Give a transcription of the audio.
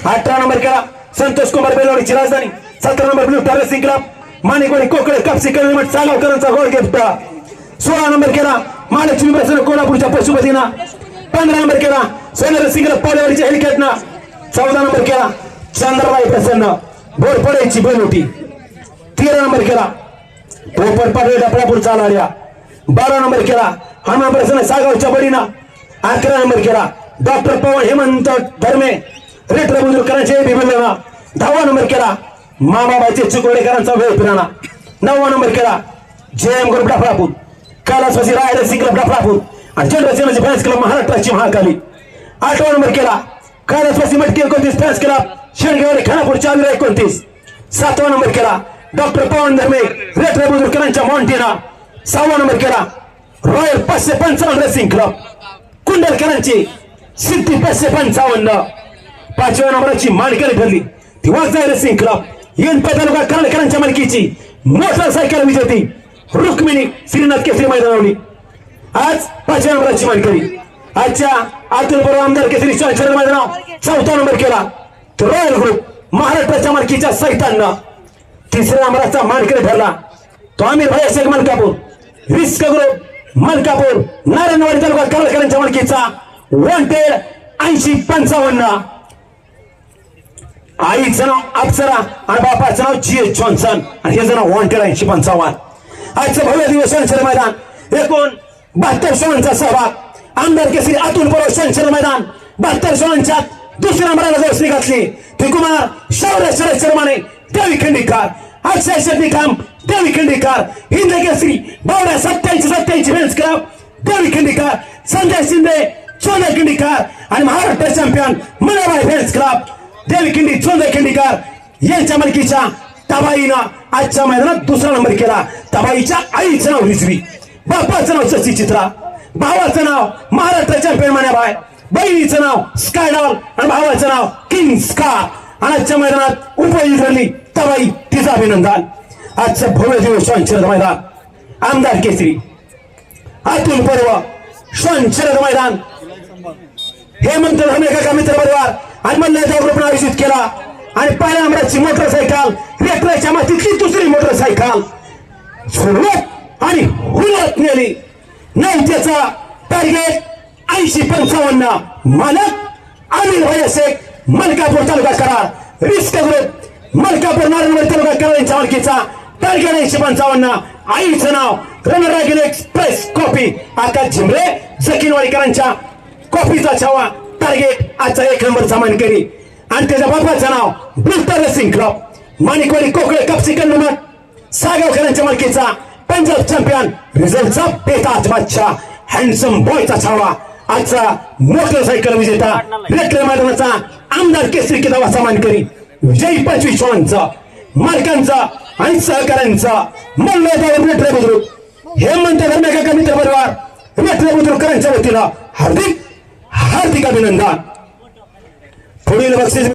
18 number केला संतोष कुमार बेलवाडीची राजधानी. 17 number blue टार रेसिंग क्लब माणिकवाडी कोकळे कापसी कलमट सागावकरांचा गोल गिफ्ट. 16 नंबर केला महालक्ष्मी प्रसन्न कोल्हापूरच्या पशुपतीना. 15 नंबर केला सोने रेसिंग क्लब पावलेवाडीच्या हेलिकॅटना. 14 नंबर केला चंद्रबाई प्रसन्न बोरपडेची बेलोटी. 13 नंबर केला पोपट पाटील डफळापूरचा आलाड्या. 12 नंबर केला हनुमान प्रसन्न सागावच्या बडीना. 11 नंबर केला डॉक्टर पवन हेमंत धर्मे रेटर बुजुर्गकरांचे बिबिलना. 10वा नंबर केला मामाबाईचे चिकोडेकरांचा वेळ पिराणा. 9वा नंबर केला जेएम ग्रुप डफळापूर कैलासवासी राय रेसिंग क्लब डफळापूर आणि जनरल फॅन्स क्लब महाराष्ट्राची महाकाली. 8वा नंबर केला कैलासवासी मटकी 29 फॅन्स क्लब शेणगेवाडी खानापूरच्या 29. 7वा नंबर केला डॉक्टर पवन धर्मे रेटर बुजुर्गकरांच्या मॉन्टिना. 6वा नंबर केला रॉयल 555 रेसिंग क्लब कुंडलकरांची सिद्धी 555. 5व्या नंबरची मानकरी ठरली ती वाघजाई रेसिंग क्लब येनपे तालुका कर्नाटकरांच्या मालकीची मोटरसायकल विजेती रुक्मिणी श्रीनाथ केसरी मैदानावली आज 5व्या नंबरची मानकरी. आजच्या अतुल बरोबर आमदार केसरी शहर मैदानाव 4था नंबर केला तो रॉयल ग्रुप महाराष्ट्राच्या मालकीच्या सैतांना. 3ऱ्या नंबरचा मानकरी ठरला तो आमिर भाई शेख मलकापूर रिस्क ग्रुप मलकापूर नारायणवाडी तालुका कर्नाटकरांच्या मालकीचा वॉन्टेड 8055. आईचं नाव अप्सरा आणि बापाचं नाव जीएस जॉन्सन आणि हे नाव वॉन्टेड 8055. आजचं भव्य दिवस शहर मैदान एकूण 72 श्रमांचा सहभाग आमदार केसरी अतुल बरोबर शहर मैदान 72 श्रमांच्या 2ऱ्या नंबराला जोडणी घातली ती कुमार शौर्य शरद शर्माने देवी खंडीकर अक्षय शेट्टीकाम देवी खंडीकर हिंद केसरी बावड्या 87 फॅन्स क्लब देवी खंडीकर संजय शिंदे चोंदे खंडीकर आणि महाराष्ट्र चॅम्पियन मनाबाई फॅन्स क्लब देवी खिंडी चोंदे खंडीकर यांच्या मालकीच्या तबाईनं आजच्या मैदानात 2रा नंबर केला. तबाईच्या आईचं नाव रिजवी बापाचं नाव शशी चित्रा भावाचं नाव महाराष्ट्र चॅम्पियन मनाबाई बहिणीचं नाव स्कायडॉल आणि भावाचं नाव किंग स्कार आणि आजच्या मैदानात उपयोगी ठरली तबाई तिचं अभिनंदन. आजचं भव्य दिवस शरद मैदान आमदार केसरी अतुल पर्व शरद मैदान हेमंत धर्मे काका मित्र परिवार आणि मल्ल्याच्या ग्रुपने आयोजित केला आणि 5व्या नंबरची मोटरसायकल रेटराच्या मातीतली 2री मोटरसायकल सुरुवात आणि हुलत नेली. नौतेचा टार्गेट 8055. मालक आमिर भाई शेख मलकापूर तालुका करार रिस्क ग्रुप मलकापूर नारायणवाडी तालुका करार यांच्या मालकीचा टार्गेट 8055. आईचं नाव रणरागिरी एक्सप्रेस कॉफी आकाश झिमरे जकीनवाडीकरांच्या कॉफीचा छावा टार्गेट आजचा 1 नंबरचा मानकरी आणि त्याच्या बापाचं नाव ब्लूटर रेसिंग क्लब माणिकवाडी कोकळे कापसी कलमट सागावकरांच्या मालकीचा पंजाब चॅम्पियन रिझल्टचा बेताज बादशाह हँडसम बॉयचा छावा आजचा मोटरसायकल विजेता रेटले मैदानाचा आमदार केसरी किताबाचा मानकरी विजयी 25 श्रमांचा मालकांचा आणि सहकाऱ्यांचा मल्ल्याचा रेटले बुद्रुक हेमंत धर्मे काका मित्र परिवार रेटले बुद्रुकरांच्या वतीनं हार्दिक अभिनंदन. पुढील बक्षीस